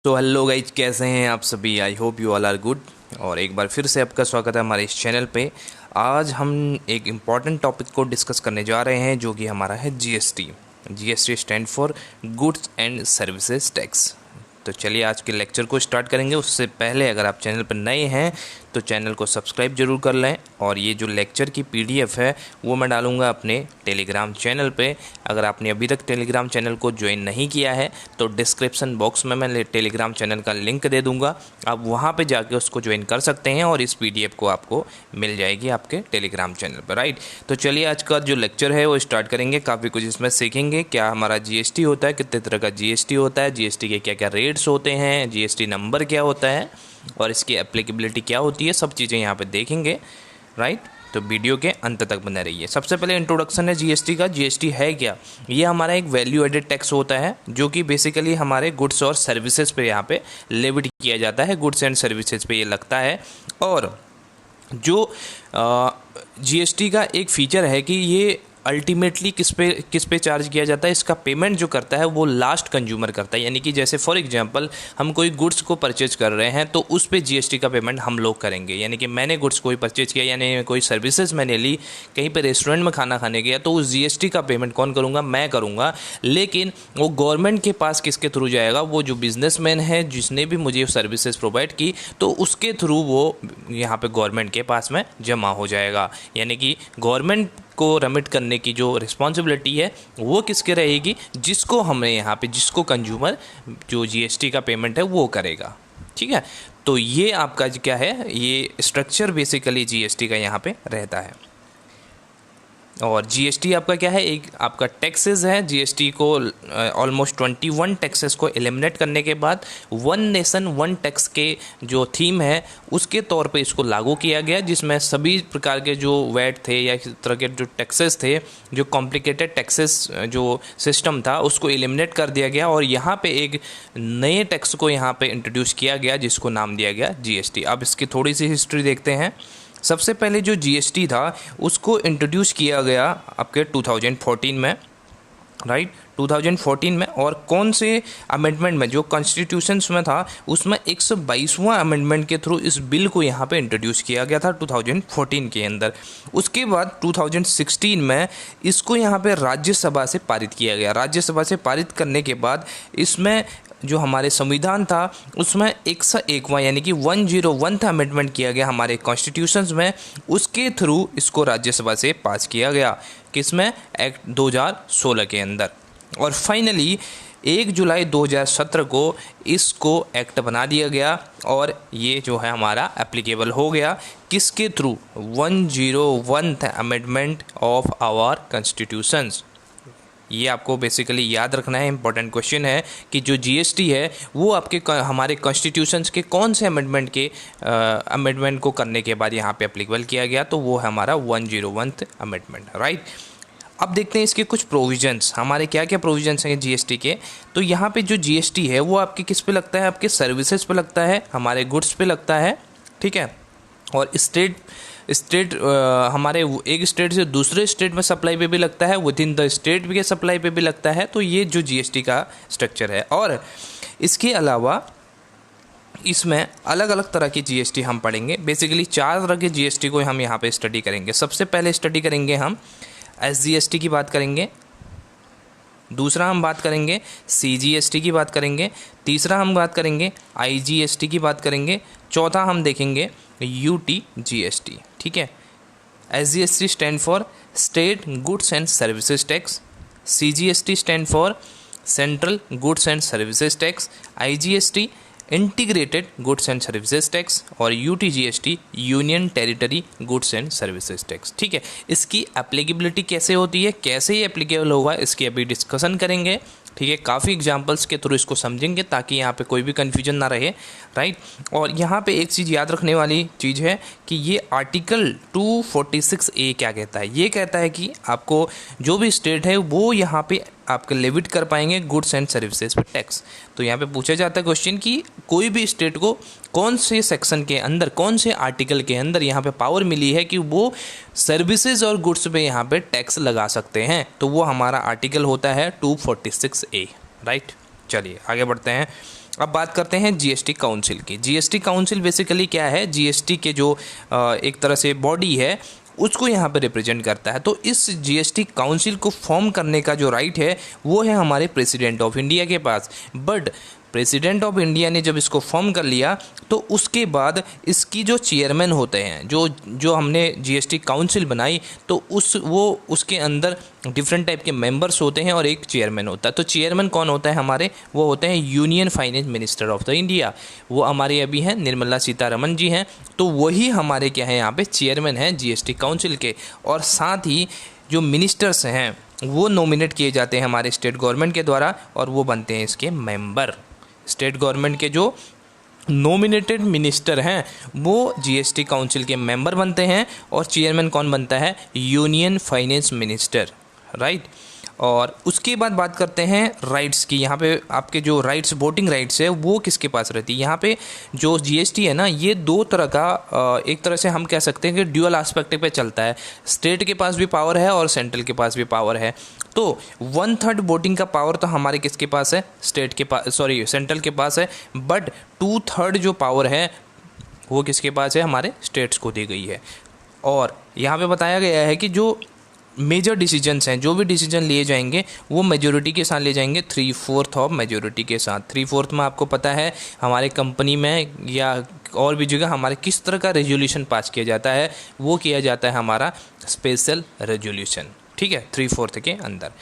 तो hello guys, कैसे हैं आप सभी। I hope you all are good. और एक बार फिर से आपका स्वागत है हमारे इस चैनल पे। आज हम एक इम्पॉर्टेंट टॉपिक को डिस्कस करने जा रहे हैं जो कि हमारा है GST. GST stand for goods and services tax. तो चलिए आज के लेक्चर को स्टार्ट करेंगे। उससे पहले अगर आप चैनल पर नए हैं तो चैनल को सब्सक्राइब जरूर कर लें। और ये जो लेक्चर की पीडीएफ है वो मैं डालूंगा अपने टेलीग्राम चैनल पे। अगर आपने अभी तक टेलीग्राम चैनल को ज्वाइन नहीं किया है तो डिस्क्रिप्शन बॉक्स में मैं टेलीग्राम चैनल का लिंक दे दूंगा, आप वहाँ पे जाके उसको ज्वाइन कर सकते हैं और इस पीडीएफ को आपको मिल जाएगी आपके टेलीग्राम चैनल पर। राइट, तो चलिए आज का जो लेक्चर है वो स्टार्ट करेंगे। काफ़ी कुछ इसमें सीखेंगे, क्या हमारा जीएसटी होता है, कितने तरह का जीएसटी होता है, जीएसटी के क्या क्या रेट्स होते हैं, जीएसटी नंबर क्या होता है और इसकी एप्लीकेबिलिटी क्या होती है, सब चीज़ें यहाँ पे देखेंगे। राइट, तो वीडियो के अंत तक बने रहिए। सबसे पहले इंट्रोडक्शन है जीएसटी का। जीएसटी है क्या? ये हमारा एक वैल्यू एडेड टैक्स होता है जो कि बेसिकली हमारे गुड्स और सर्विसेज पे यहाँ पे लेविट किया जाता है। गुड्स एंड सर्विसेज पे ये लगता है। और जो जीएसटी का एक फीचर है कि ये अल्टीमेटली किस पे चार्ज किया जाता है, इसका पेमेंट जो करता है वो लास्ट कंज्यूमर करता है। यानी कि जैसे फॉर एग्जांपल हम कोई गुड्स को परचेज कर रहे हैं तो उस पे जीएसटी का पेमेंट हम लोग करेंगे। यानी कि मैंने गुड्स कोई परचेज किया, यानी कोई सर्विसेज मैंने ली, कहीं पे रेस्टोरेंट में खाना खाने गया, तो उस जीएसटी का पेमेंट कौन करूँगा? मैं करूँगा। लेकिन वो गवर्नमेंट के पास किसके थ्रू जाएगा? वो जो बिजनेसमैन है जिसने भी मुझे सर्विसेज प्रोवाइड की, तो उसके थ्रू वो यहाँ पे गवर्नमेंट के पास में जमा हो जाएगा। यानी कि गवर्नमेंट को रेमिट करने की जो रिस्पॉन्सिबिलिटी है वो किसके रहेगी? जिसको हमें यहाँ पे, जिसको कंज्यूमर जो जीएसटी का पेमेंट है वो करेगा। ठीक है, तो ये आपका क्या है, ये स्ट्रक्चर बेसिकली जीएसटी का यहाँ पे रहता है। और जीएसटी आपका क्या है? एक आपका टैक्सेस है। जीएसटी को ऑलमोस्ट 21 टैक्सेस को एलिमिनेट करने के बाद वन नेशन वन टैक्स के जो थीम है उसके तौर पे इसको लागू किया गया, जिसमें सभी प्रकार के जो वैट थे या इस तरह के जो टैक्सेस थे, जो कॉम्प्लिकेटेड टैक्सेस जो सिस्टम था उसको एलिमिनेट कर दिया गया और यहाँ पे एक नए टैक्स को यहाँ पे इंट्रोड्यूस किया गया जिसको नाम दिया गया जीएसटी। अब इसकी थोड़ी सी हिस्ट्री देखते हैं। सबसे पहले जो जीएसटी था उसको इंट्रोड्यूस किया गया आपके 2014 में। राइट, 2014 में। और कौन से अमेंडमेंट में? जो कॉन्स्टिट्यूशंस में था उसमें 122वां अमेंडमेंट के थ्रू इस बिल को यहाँ पे इंट्रोड्यूस किया गया था 2014 के अंदर। उसके बाद 2016 में इसको यहाँ पे राज्यसभा से पारित किया गया। राज्यसभा से पारित करने के बाद इसमें जो हमारे संविधान था उसमें 101वां यानी कि 101वां अमेंडमेंट किया गया हमारे कॉन्स्टिट्यूशंस में। उसके थ्रू इसको राज्यसभा से पास किया गया, किसमें? एक्ट 2016 के अंदर। और फाइनली 1 जुलाई 2017 को इसको एक्ट बना दिया गया और ये जो है हमारा एप्लीकेबल हो गया। किसके थ्रू? 101वां अमेंडमेंट ऑफ आवर कॉन्स्टिट्यूशंस। ये आपको बेसिकली याद रखना है, इंपॉर्टेंट क्वेश्चन है कि जो जीएसटी है वो आपके हमारे कॉन्स्टिट्यूशंस के कौन से अमेंडमेंट को करने के बाद यहाँ पे एप्लीकेबल किया गया, तो वो है हमारा 101वां अमेंडमेंट। राइट, अब देखते हैं इसके कुछ प्रोविजंस, हमारे क्या क्या प्रोविजंस हैं जीएसटी के। तो यहाँ पे जो जीएसटी है वो आपके किस पे लगता है? आपके सर्विसेज पे लगता है, हमारे गुड्स पे लगता है। ठीक है, और स्टेट हमारे एक स्टेट से दूसरे स्टेट में सप्लाई पे भी लगता है, विद इन द स्टेट के सप्लाई पे भी लगता है। तो ये जो जीएसटी का स्ट्रक्चर है। और इसके अलावा इसमें अलग अलग तरह की जीएसटी हम पढ़ेंगे। बेसिकली 4 तरह के जीएसटी को हम यहाँ पे स्टडी करेंगे। सबसे पहले स्टडी करेंगे हम एसजीएसटी की बात करेंगे, दूसरा हम बात करेंगे सीजीएसटी की बात करेंगे, तीसरा हम बात करेंगे आईजीएसटी की बात करेंगे, चौथा हम देखेंगे यूटीजीएसटी। ठीक है, SGST stand for state goods and services tax, CGST stand for central goods and services tax, IGST integrated goods and services tax और UTGST union territory goods and services tax. ठीक है, इसकी एप्लीकेबिलिटी कैसे होती है, कैसे ये एप्लीकेबल होगा, इसकी अभी डिस्कशन करेंगे। ठीक है, काफ़ी एग्जांपल्स के थ्रू इसको समझेंगे ताकि यहाँ पे कोई भी कन्फ्यूजन ना रहे। राइट, और यहाँ पे एक चीज़ याद रखने वाली चीज़ है कि ये आर्टिकल 246A क्या कहता है? ये कहता है कि आपको जो भी स्टेट है वो यहाँ पे आपके लेविट कर पाएंगे गुड्स एंड सर्विसेज पे टैक्स। तो यहाँ पे पूछा जाता है क्वेश्चन कि कोई भी स्टेट को कौन से सेक्शन के अंदर, कौन से आर्टिकल के अंदर यहाँ पे पावर मिली है कि वो सर्विसेज और गुड्स पे यहाँ पे टैक्स लगा सकते हैं। तो वो हमारा आर्टिकल होता है 246A। राइट, चलिए आगे बढ़ते हैं। अब बात करते हैं जीएसटी काउंसिल की। जीएसटी काउंसिल बेसिकली क्या है, जीएसटी के जो एक तरह से बॉडी है उसको यहाँ पे रिप्रेजेंट करता है। तो इस जीएसटी काउंसिल को फॉर्म करने का जो राइट है वो है हमारे प्रेसिडेंट ऑफ इंडिया के पास। बट प्रेसिडेंट ऑफ इंडिया ने जब इसको फॉर्म कर लिया तो उसके बाद इसकी जो चेयरमैन होते हैं, जो हमने जीएसटी काउंसिल बनाई, तो उसके अंदर डिफरेंट टाइप के मेंबर्स होते हैं और एक चेयरमैन होता है। तो चेयरमैन कौन होता है हमारे, वो होते हैं union finance minister of the India. वो हमारे अभी हैं निर्मला सीतारमण जी हैं। तो वही हमारे क्या है यहाँ पे चेयरमैन हैं जीएसटी काउंसिल के। और साथ ही जो मिनिस्टर्स हैं वो नॉमिनेट किए जाते हैं हमारे स्टेट गवर्नमेंट के द्वारा और वो बनते हैं इसके मेंबर। स्टेट गवर्नमेंट के जो नॉमिनेटेड मिनिस्टर हैं वो जीएसटी काउंसिल के मेंबर बनते हैं और चेयरमैन कौन बनता है, यूनियन फाइनेंस मिनिस्टर, राइट। और उसके बाद बात करते हैं राइट्स की। यहाँ पे आपके जो राइट्स, वोटिंग राइट्स है वो किसके पास रहती है। यहाँ पे जो जीएसटी है ना, ये दो तरह का, एक तरह से हम कह सकते हैं कि ड्यूअल एस्पेक्ट पे चलता है। स्टेट के पास भी पावर है और सेंट्रल के पास भी पावर है। तो 1/3 वोटिंग का पावर तो हमारे किसके पास है, स्टेट के पास, सॉरी सेंट्रल के पास है। बट 2/3 जो पावर है वो किसके पास है, हमारे स्टेट्स को दी गई है। और यहाँ पे बताया गया है कि जो मेजर डिसीजंस हैं, जो भी डिसीजन लिए जाएंगे वो मेजोरिटी के साथ ले जाएंगे, 3/4 ऑफ मेजोरिटी के साथ। 3/4 में आपको पता है हमारे कंपनी में या और भी जगह हमारे किस तरह का रेजोल्यूशन पास किया जाता है, वो किया जाता है हमारा स्पेशल रेजोल्यूशन, ठीक है। 3/4 के अंदर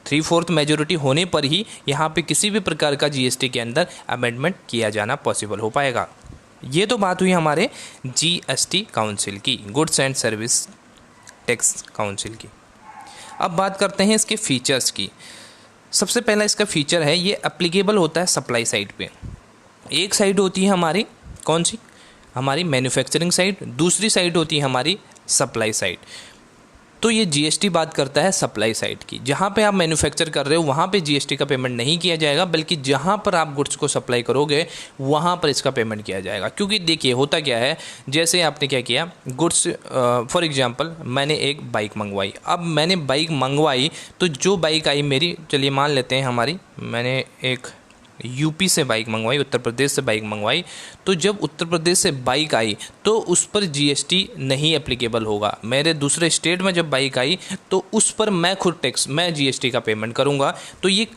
3/4 मेजोरिटी होने पर ही यहाँ पे किसी भी प्रकार का जीएसटी के अंदर अमेंडमेंट किया जाना पॉसिबल हो पाएगा। ये तो बात हुई हमारे जीएसटी काउंसिल की, goods and service tax council की। अब बात करते हैं इसके फीचर्स की। सबसे पहला इसका फीचर है, ये एप्लीकेबल होता है सप्लाई साइड पे। एक साइड होती है हमारी कौन सी, हमारी मैन्युफैक्चरिंग साइड, दूसरी साइड होती है हमारी सप्लाई साइड। तो ये जीएसटी बात करता है सप्लाई साइड की। जहाँ पे आप मैन्युफैक्चर कर रहे हो वहाँ पे जीएसटी का पेमेंट नहीं किया जाएगा, बल्कि जहाँ पर आप गुड्स को सप्लाई करोगे वहाँ पर इसका पेमेंट किया जाएगा। क्योंकि देखिए होता क्या है, जैसे आपने क्या किया, गुड्स फॉर एग्जांपल मैंने एक बाइक मंगवाई। अब मैंने बाइक मंगवाई तो जो बाइक आई मेरी, चलिए मान लेते हैं हमारी, मैंने एक यूपी से बाइक मंगवाई, उत्तर प्रदेश से बाइक मंगवाई। तो जब उत्तर प्रदेश से बाइक आई तो उस पर जीएसटी नहीं एप्लीकेबल होगा। मेरे दूसरे स्टेट में जब बाइक आई तो उस पर मैं खुद टैक्स, मैं जीएसटी का पेमेंट करूंगा। तो ये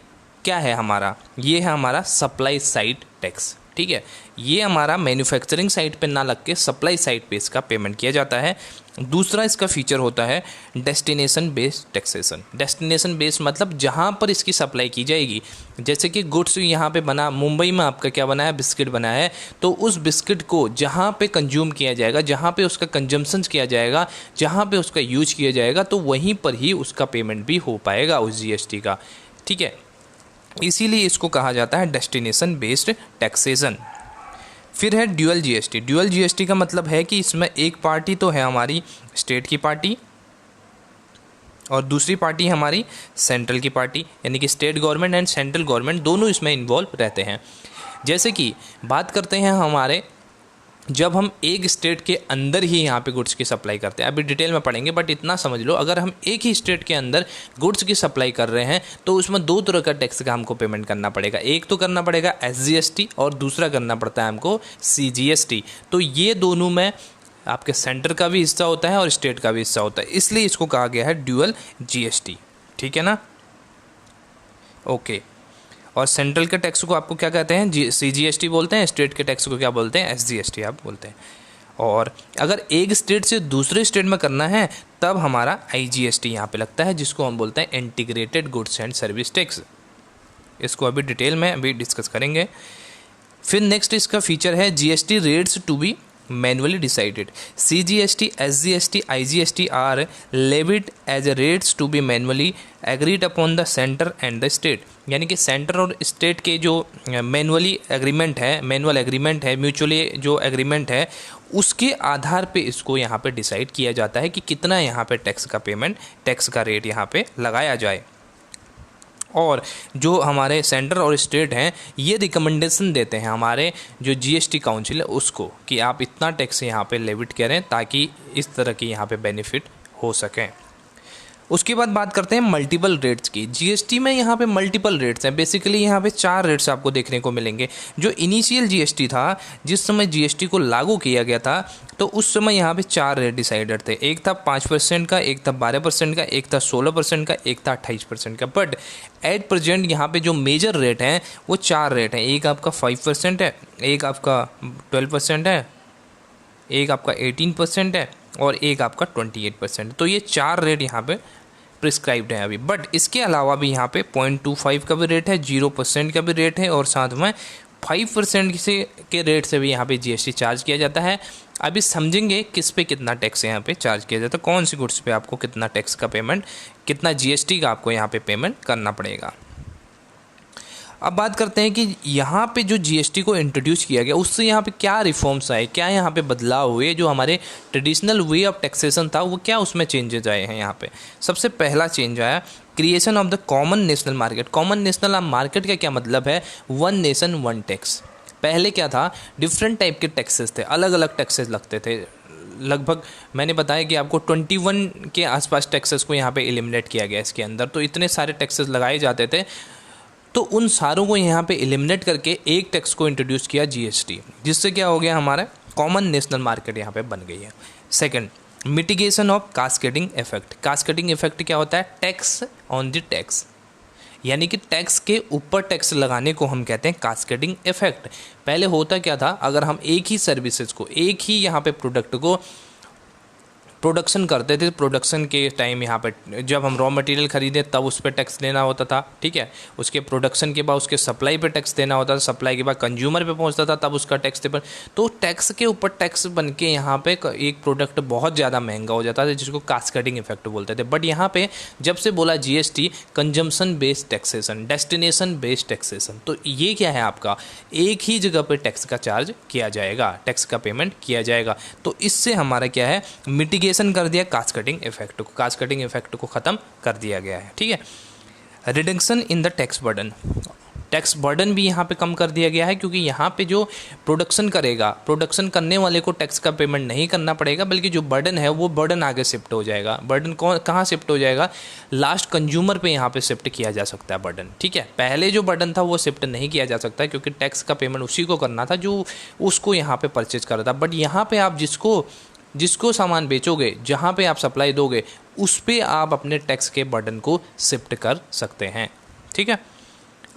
क्या है हमारा, ये है हमारा सप्लाई साइड टैक्स, ठीक है। ये हमारा मैन्युफैक्चरिंग साइड पे ना लग के सप्लाई साइड पे इसका पेमेंट किया जाता है। दूसरा इसका फीचर होता है destination based taxation. Destination based मतलब जहाँ पर इसकी सप्लाई की जाएगी, जैसे कि गुड्स यहाँ पे बना, मुंबई में आपका क्या बना है, बिस्किट बना है, तो उस बिस्किट को जहाँ पे कंज्यूम किया जाएगा, जहाँ पे उसका कंजम्पशन किया जाएगा, जहाँ पे उसका यूज किया जाएगा, तो वहीं पर ही उसका पेमेंट भी हो पाएगा उस जीएसटी का, ठीक है। इसीलिए इसको कहा जाता है डेस्टिनेशन बेस्ड टैक्सेशन। फिर है ड्यूअल जीएसटी। ड्यूअल जीएसटी का मतलब है कि इसमें एक पार्टी तो है हमारी स्टेट की पार्टी और दूसरी पार्टी हमारी सेंट्रल की पार्टी, यानी कि state government and central government दोनों इसमें इन्वॉल्व रहते हैं। जैसे कि बात करते हैं हमारे, जब हम एक स्टेट के अंदर ही यहाँ पे गुड्स की सप्लाई करते हैं, अभी डिटेल में पढ़ेंगे, बट इतना समझ लो, अगर हम एक ही स्टेट के अंदर गुड्स की सप्लाई कर रहे हैं तो उसमें दो तरह का टैक्स का हमको पेमेंट करना पड़ेगा। एक तो करना पड़ेगा एसजीएसटी और दूसरा करना पड़ता है हमको सीजीएसटी। तो ये दोनों में आपके सेंटर का भी हिस्सा होता है और स्टेट का भी हिस्सा होता है, इसलिए इसको कहा गया है ड्यूअल जीएसटी, ठीक है ना, ओके। और सेंट्रल के टैक्स को आपको क्या कहते हैं, सीजीएसटी बोलते हैं, स्टेट के टैक्स को क्या बोलते हैं, एसजीएसटी आप बोलते हैं। और अगर एक स्टेट से दूसरे स्टेट में करना है तब हमारा आईजीएसटी यहाँ पे लगता है, जिसको हम बोलते हैं integrated goods and service tax. इसको अभी डिटेल में अभी डिस्कस करेंगे। फिर नेक्स्ट इसका फीचर है GST rates to be manually decided. CGST, SGST, IGST are levied as a rates to be manually agreed upon the centre and the state. यानी कि सेंटर और स्टेट के जो मैनुअली एग्रीमेंट है, मैनुअल एग्रीमेंट है, mutually जो agreement है, उसके आधार पे इसको यहाँ पे डिसाइड किया जाता है कि कितना यहाँ पे टैक्स का पेमेंट, टैक्स का रेट यहाँ पे लगाया जाए। और जो हमारे सेंटर और स्टेट हैं ये रिकमेंडेशन देते हैं हमारे जो जीएसटी काउंसिल है उसको, कि आप इतना टैक्स यहाँ पे लेविट करें ताकि इस तरह की यहाँ पे बेनिफिट हो सकें। उसके बाद बात करते हैं मल्टीपल रेट्स की। जीएसटी में यहाँ पे मल्टीपल रेट्स हैं, बेसिकली यहाँ पे 4 रेट्स आपको देखने को मिलेंगे। जो इनिशियल जीएसटी था, जिस समय जीएसटी को लागू किया गया था, तो उस समय यहाँ पे 4 रेट डिसाइडेड थे। एक था 5% का, एक था 12% का, एक था 16% का, एक था 28% का। बट एट प्रेजेंट यहाँ पे जो मेजर रेट हैं वो 4 रेट हैं। एक आपका 5% है, एक आपका 12% है, एक आपका 18% है और एक आपका 28%। तो ये 4 रेट यहाँ पे प्रिस्क्राइब्ड है अभी। बट इसके अलावा भी यहाँ पे 0.25 का भी रेट है, 0% का भी रेट है और साथ में 5% के रेट से भी यहाँ पे जीएसटी चार्ज किया जाता है। अभी समझेंगे किस पे कितना टैक्स यहाँ पे चार्ज किया जाता है, कौन सी गुड्स पे आपको कितना टैक्स का पेमेंट, कितना जीएसटी का आपको यहाँ पे पेमेंट करना पड़ेगा। अब बात करते हैं कि यहाँ पे जो जीएसटी को इंट्रोड्यूस किया गया उससे यहाँ पे क्या रिफॉर्म्स आए, क्या यहाँ पे बदलाव हुए। जो हमारे ट्रेडिशनल वे ऑफ टैक्सेशन था वो क्या उसमें चेंजेस आए हैं यहाँ पे। सबसे पहला चेंज आया creation of the common national market. Common national market का क्या मतलब है, वन नेशन वन टैक्स। पहले क्या था, डिफरेंट टाइप के टैक्सेस थे, अलग अलग टैक्सेस लगते थे। लगभग मैंने बताया कि आपको 21 के आसपास टैक्सेस को यहाँ पे एलिमिनेट किया गया इसके अंदर। तो इतने सारे टैक्सेस लगाए जाते थे, तो उन सारों को यहाँ पे एलिमिनेट करके एक टैक्स को इंट्रोड्यूस किया जीएसटी, जिससे क्या हो गया, हमारा कॉमन नेशनल मार्केट यहाँ पे बन गई है। Second, mitigation of cascading effect. Cascading effect क्या होता है, टैक्स ऑन द टैक्स, यानी कि टैक्स के ऊपर टैक्स लगाने को हम कहते हैं कास्केडिंग इफेक्ट। पहले होता क्या था, अगर हम एक ही सर्विसेज को, एक ही यहाँ पे प्रोडक्ट को प्रोडक्शन करते थे, प्रोडक्शन के टाइम यहाँ पे जब हम रॉ मटेरियल खरीदे तब उस पर टैक्स देना होता था, ठीक है। उसके प्रोडक्शन के बाद उसके सप्लाई पे टैक्स देना होता था, सप्लाई के बाद कंज्यूमर पे पहुँचता था तब उसका टैक्स देना। तो टैक्स के ऊपर टैक्स बन के यहाँ पे एक प्रोडक्ट बहुत ज़्यादा महंगा हो जाता था, जिसको कास्केडिंग इफेक्ट बोलते थे। बट यहाँ पे जब से बोला GST, consumption based taxation, destination based taxation, तो ये क्या है, आपका एक ही जगह पे टैक्स का चार्ज किया जाएगा, टैक्स का पेमेंट किया जाएगा। तो इससे हमारा क्या है, मिटिगेशन कर दिया कास्ट कटिंग इफेक्ट को, कास्ट कटिंग इफेक्ट को खत्म कर दिया गया है, ठीक है। Reduction in the tax burden, tax burden भी यहाँ पे कम कर दिया गया है, क्योंकि यहाँ पे जो प्रोडक्शन करेगा, प्रोडक्शन करने वाले को टैक्स का पेमेंट नहीं करना पड़ेगा, बल्कि जो बर्डन है वो बर्डन आगे शिफ्ट हो जाएगा। बर्डन कहाँ शिफ्ट हो जाएगा, लास्ट कंज्यूमर पे यहाँ पे शिफ्ट किया जा सकता है बर्डन, ठीक है। पहले जो बर्डन था वो शिफ्ट नहीं किया जा सकता, क्योंकि टैक्स का पेमेंट उसी को करना था जो उसको यहाँ पे परचेज कर रहा था। बट यहाँ पे आप जिसको सामान बेचोगे, जहाँ पे आप सप्लाई दोगे, उस पे आप अपने टैक्स के बर्डन को शिफ्ट कर सकते हैं, ठीक है।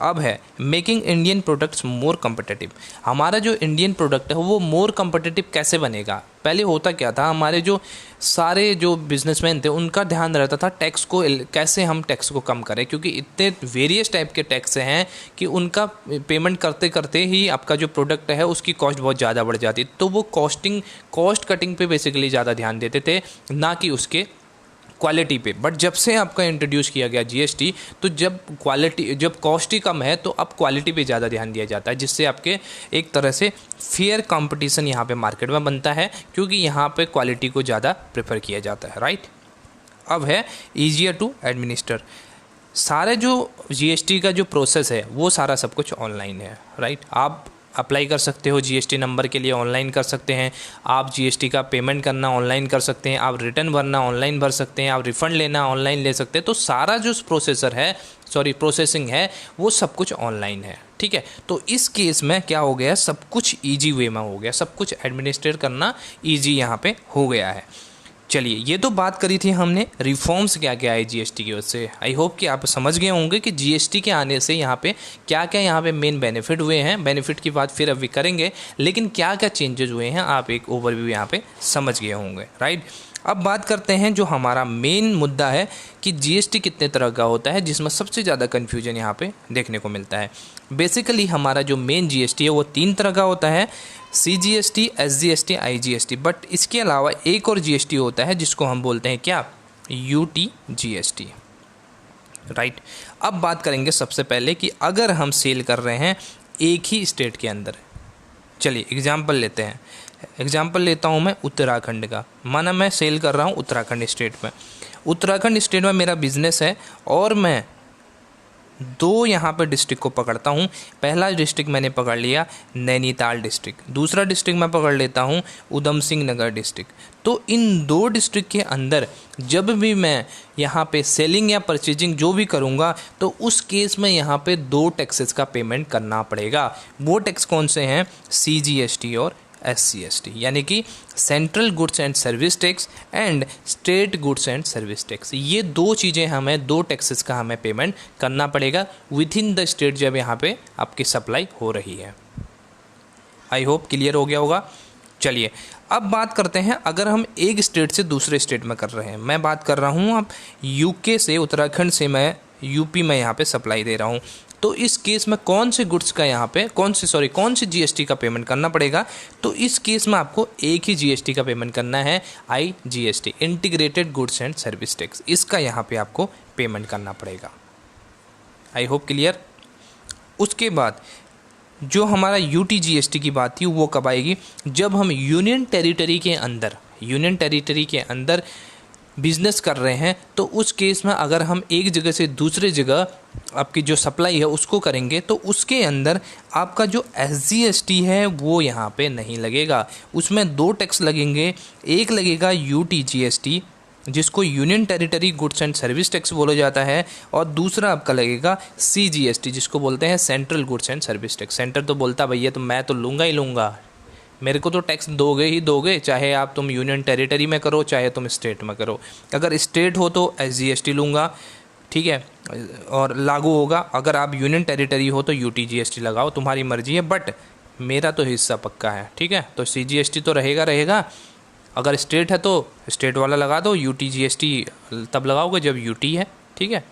अब है मेकिंग इंडियन प्रोडक्ट्स मोर कम्पिटिटिव। हमारा जो इंडियन प्रोडक्ट है वो मोर कम्पिटिटिव कैसे बनेगा। पहले होता क्या था, हमारे जो सारे जो बिजनेसमैन थे उनका ध्यान रहता था टैक्स को कैसे हम टैक्स को कम करें, क्योंकि इतने वेरियस टाइप के टैक्स हैं कि उनका पेमेंट करते करते ही आपका जो प्रोडक्ट है उसकी कॉस्ट बहुत ज़्यादा बढ़ जाती। तो वो कॉस्ट कटिंग पे बेसिकली ज़्यादा ध्यान देते थे, ना कि उसके क्वालिटी पे। बट जब से आपका इंट्रोड्यूस किया गया जीएसटी, तो जब कॉस्ट ही कम है तो अब क्वालिटी पे ज़्यादा ध्यान दिया जाता है, जिससे आपके एक तरह से फेयर कंपटीशन यहाँ पे मार्केट में बनता है, क्योंकि यहाँ पे क्वालिटी को ज़्यादा प्रेफर किया जाता है, राइट। अब है ईजियर टू एडमिनिस्टर। सारे जो जीएसटी का जो प्रोसेस है वो सारा सब कुछ ऑनलाइन है, राइट। आप अप्लाई कर सकते हो जीएसटी नंबर के लिए, ऑनलाइन कर सकते हैं आप। जीएसटी का पेमेंट करना ऑनलाइन कर सकते हैं आप, रिटर्न भरना ऑनलाइन भर सकते हैं आप, रिफ़ंड लेना ऑनलाइन ले सकते हैं। तो सारा जो प्रोसेसिंग है वो सब कुछ ऑनलाइन है, ठीक है। तो इस केस में क्या हो गया, सब कुछ ईजी वे में हो गया, सब कुछ एडमिनिस्ट्रेट करना ईजी यहाँ पे हो गया है। चलिए, ये तो बात करी थी हमने रिफॉर्म्स क्या क्या है जीएसटी की वजह से। आई होप कि आप समझ गए होंगे कि जीएसटी के आने से यहाँ पे क्या क्या यहाँ पे मेन बेनिफिट हुए हैं। बेनिफिट की बात फिर अभी करेंगे, लेकिन क्या क्या चेंजेस हुए हैं आप एक ओवरव्यू यहाँ पे समझ गए होंगे, राइट। अब बात करते हैं जो हमारा मेन मुद्दा है कि जीएसटी कितने तरह का होता है, जिसमें सबसे ज़्यादा कन्फ्यूजन यहाँ पे देखने को मिलता है। बेसिकली हमारा जो मेन जीएसटी है वो 3 तरह का होता है, सीजीएसटी, एसजीएसटी, आईजीएसटी। बट इसके अलावा एक और जीएसटी होता है जिसको हम बोलते हैं क्या, यूटीजीएसटी, राइट। अब बात करेंगे सबसे पहले कि अगर हम सेल कर रहे हैं एक ही स्टेट के अंदर, चलिए एग्जाम्पल लेते हैं। एग्जाम्पल लेता हूँ मैं उत्तराखंड का। माना मैं सेल कर रहा हूँ उत्तराखंड स्टेट में। उत्तराखंड स्टेट में मेरा बिजनेस है और मैं दो यहाँ पे डिस्ट्रिक्ट को पकड़ता हूँ। पहला डिस्ट्रिक्ट मैंने पकड़ लिया नैनीताल डिस्ट्रिक्ट, दूसरा डिस्ट्रिक्ट मैं पकड़ लेता हूँ उधम सिंह नगर डिस्ट्रिक्ट। तो इन दो डिस्ट्रिक्ट के अंदर जब भी मैं यहाँ पे सेलिंग या परचेजिंग जो भी करूँगा तो उस केस में यहाँ पे दो टैक्सेस का पेमेंट करना पड़ेगा। वो टैक्स कौन से हैं? CGST और SCST, यानी कि central goods and service tax and state goods and service tax. ये दो चीज़ें हमें, दो टैक्सेस का हमें पेमेंट करना पड़ेगा विद इन द स्टेट जब यहाँ पे आपकी सप्लाई हो रही है। आई होप क्लियर हो गया होगा। चलिए अब बात करते हैं, अगर हम एक स्टेट से दूसरे स्टेट में कर रहे हैं, मैं बात कर रहा हूँ अब UK से, उत्तराखंड से मैं UP में यहाँ पे सप्लाई दे रहा हूँ, तो इस केस में कौन से गुड्स का यहाँ पे कौन सी GST का पेमेंट करना पड़ेगा? तो इस केस में आपको एक ही GST का पेमेंट करना है, IGST, integrated goods and service tax. इसका यहाँ पे आपको पेमेंट करना पड़ेगा। I hope clear. उसके बाद जो हमारा UTGST की बात थी वो कब आएगी? जब हम यूनियन टेरिटरी के अंदर बिजनेस कर रहे हैं, तो उस केस में अगर हम एक जगह से दूसरे जगह आपकी जो सप्लाई है उसको करेंगे तो उसके अंदर आपका जो SGST है वो यहाँ पे नहीं लगेगा। उसमें दो टैक्स लगेंगे, एक लगेगा UTGST जिसको union territory goods and service tax बोला जाता है, और दूसरा आपका लगेगा CGST जिसको बोलते हैं central goods and service tax. Centre तो बोलता भैया तो मैं तो लूँगा ही लूँगा, मेरे को तो टैक्स दोगे ही दोगे, चाहे आप तुम यूनियन टेरिटरी में करो चाहे तुम स्टेट में करो। अगर स्टेट हो तो SGST लूँगा, ठीक है, और लागू होगा। अगर आप यूनियन टेरिटरी हो तो UTGST लगाओ, तुम्हारी मर्जी है, बट मेरा तो हिस्सा पक्का है, ठीक है। तो CGST तो रहेगा। अगर स्टेट है तो स्टेट वाला लगा दो, UTGST तब लगाओगे जब UT है, ठीक है।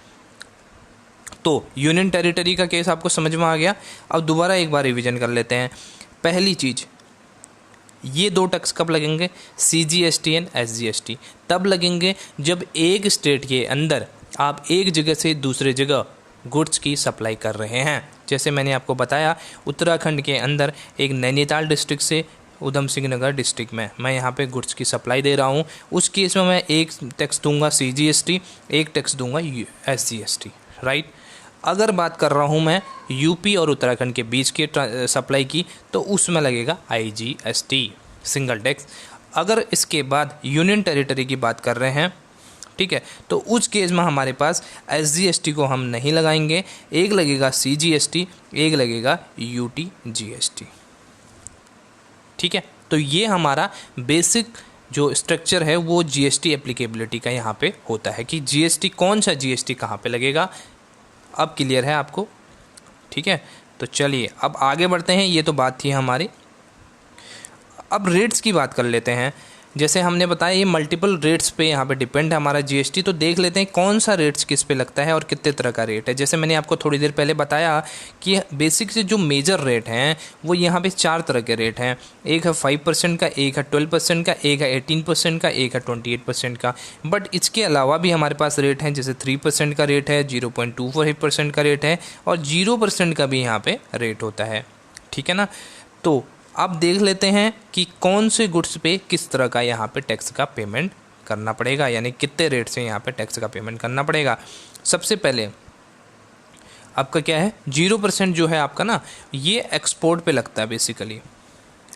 तो यूनियन टेरिटरी का केस आपको समझ में आ गया। अब दोबारा एक बार रिवीजन कर लेते हैं। पहली चीज़, ये दो टैक्स कब लगेंगे? CGST एंड SGST तब लगेंगे जब एक स्टेट के अंदर आप एक जगह से दूसरे जगह गुड्स की सप्लाई कर रहे हैं। जैसे मैंने आपको बताया, उत्तराखंड के अंदर एक नैनीताल डिस्ट्रिक्ट से उधम सिंह नगर डिस्ट्रिक्ट में मैं यहाँ पे गुड्स की सप्लाई दे रहा हूँ। उस केस में मैं एक टैक्स दूंगा CGST, एक टैक्स दूंगा SGST, राइट। अगर बात कर रहा हूँ मैं UP और उत्तराखंड के बीच के सप्लाई की, तो उसमें लगेगा IGST, सिंगल टैक्स। अगर इसके बाद यूनियन टेरिटरी की बात कर रहे हैं, ठीक है, तो उस केस में हमारे पास SGST को हम नहीं लगाएंगे, एक लगेगा CGST, एक लगेगा UTGST, ठीक है। तो ये हमारा बेसिक जो स्ट्रक्चर है वो GST एप्लीकेबिलिटी का यहाँ पे होता है कि GST कौन सा GST कहाँ पे लगेगा। अब क्लियर है आपको, ठीक है। तो चलिए अब आगे बढ़ते हैं। ये तो बात थी हमारी। अब रेट्स की बात कर लेते हैं। जैसे हमने बताया ये मल्टीपल रेट्स पे यहाँ पे डिपेंड है हमारा GST, तो देख लेते हैं कौन सा रेट्स किस पे लगता है और कितने तरह का रेट है। जैसे मैंने आपको थोड़ी देर पहले बताया कि बेसिक से जो मेजर रेट हैं वो यहाँ पे 4 तरह के रेट हैं। एक है 5% का, एक है 12% का, एक है 18% का, एक है 28% का। बट इसके अलावा भी हमारे पास रेट हैं, जैसे 3% का रेट है, 0.25% का रेट है और 0% का भी यहाँ पे रेट होता है, ठीक है ना। तो अब देख लेते हैं कि कौन से गुड्स पे किस तरह का यहाँ पे टैक्स का पेमेंट करना पड़ेगा, यानी कितने रेट से यहाँ पे टैक्स का पेमेंट करना पड़ेगा। सबसे पहले आपका क्या है, 0% जो है आपका ना, ये एक्सपोर्ट पे लगता है। बेसिकली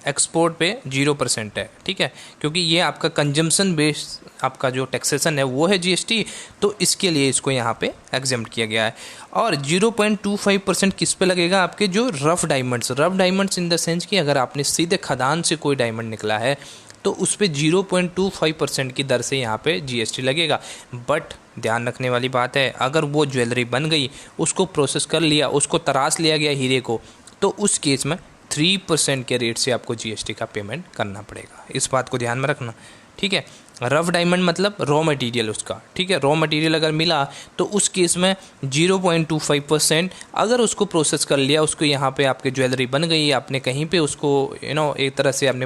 एक्सपोर्ट पे 0% है, ठीक है, क्योंकि ये आपका कंजम्पशन बेस्ड आपका जो टैक्सेशन है वो है GST, तो इसके लिए इसको यहाँ पे एग्जेम्प्ट किया गया है। और 0.25% किस पे लगेगा? आपके जो rough diamonds in the sense कि अगर आपने सीधे खदान से कोई डायमंड निकला है तो उस पर 0.25% की दर से यहाँ पे GST लगेगा। बट ध्यान रखने वाली बात है, अगर वो ज्वेलरी बन गई, उसको प्रोसेस कर लिया, उसको तराश लिया गया हीरे को, तो उस केस में 3% के रेट से आपको GST का पेमेंट करना पड़ेगा। इस बात को ध्यान में रखना, ठीक है। रफ डायमंड मतलब रॉ मटेरियल उसका, ठीक है। रॉ मटेरियल अगर मिला तो उस केस में 0.25%, अगर उसको प्रोसेस कर लिया, उसको यहाँ पे आपके ज्वेलरी बन गई, आपने कहीं पे उसको एक तरह से आपने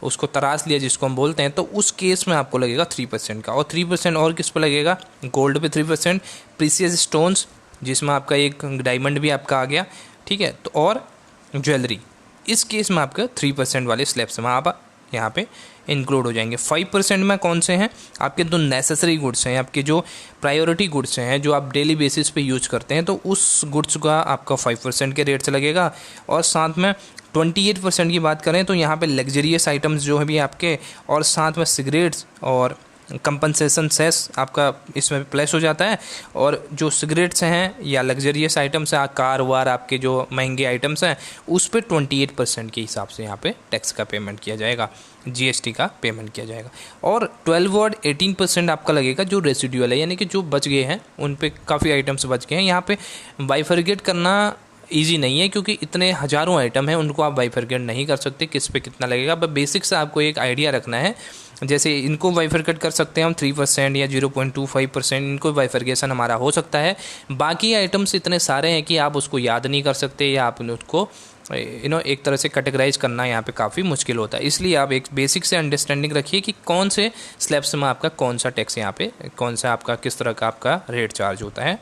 उसको तराश लिया जिसको हम बोलते हैं, तो उस केस में आपको लगेगा 3% का। और 3% और किस पे लगेगा? गोल्ड पे 3%, प्रीसियस स्टोन्स जिसमें आपका एक डायमंड भी आपका आ गया, ठीक है, तो और ज्वेलरी, इस केस में आपका 3% वाले स्लैब्स में आप यहाँ पे इंक्लूड हो जाएंगे। 5% में कौन से हैं? आपके जो नेसेसरी गुड्स हैं, आपके जो प्रायोरिटी गुड्स हैं, जो आप डेली बेसिस पे यूज करते हैं, तो उस गुड्स का आपका 5% के रेट से लगेगा। और साथ में 28% की बात करें तो यहाँ पे लग्जरियस आइटम्स जो है भी आपके, और साथ में सिगरेट्स और कंपनसेशन सेस आपका इसमें प्लस हो जाता है। और जो सिगरेट्स हैं या लग्जरियस आइटम्स हैं, कार वार आपके जो महंगे आइटम्स हैं, उस पर 28% के हिसाब से यहाँ पे टैक्स का पेमेंट किया जाएगा, जीएसटी का पेमेंट किया जाएगा। और 12 और 18% आपका लगेगा जो रेसिडुअल है, यानी कि जो बच गए हैं, उन पे काफ़ी आइटम्स बच गए हैं। यहाँ पे बाइफरगेट करना ईजी नहीं है, क्योंकि इतने हज़ारों आइटम हैं, उनको आप बाइफरगेट नहीं कर सकते किस पे कितना लगेगा। बस बेसिक से आपको एक आइडिया रखना है। जैसे इनको बाइफरगेट कर सकते हैं हम 3% या 0.25%, इनको बाइफरगेशन हमारा हो सकता है। बाकी आइटम्स इतने सारे हैं कि आप उसको याद नहीं कर सकते, या आप उसको एक तरह से कैटेगराइज करना यहाँ पे काफ़ी मुश्किल होता है। इसलिए आप एक बेसिक से अंडरस्टैंडिंग रखिए कि कौन से स्लैब्स में आपका कौन सा टैक्स यहाँ पे, कौन सा आपका किस तरह का आपका रेट चार्ज होता है,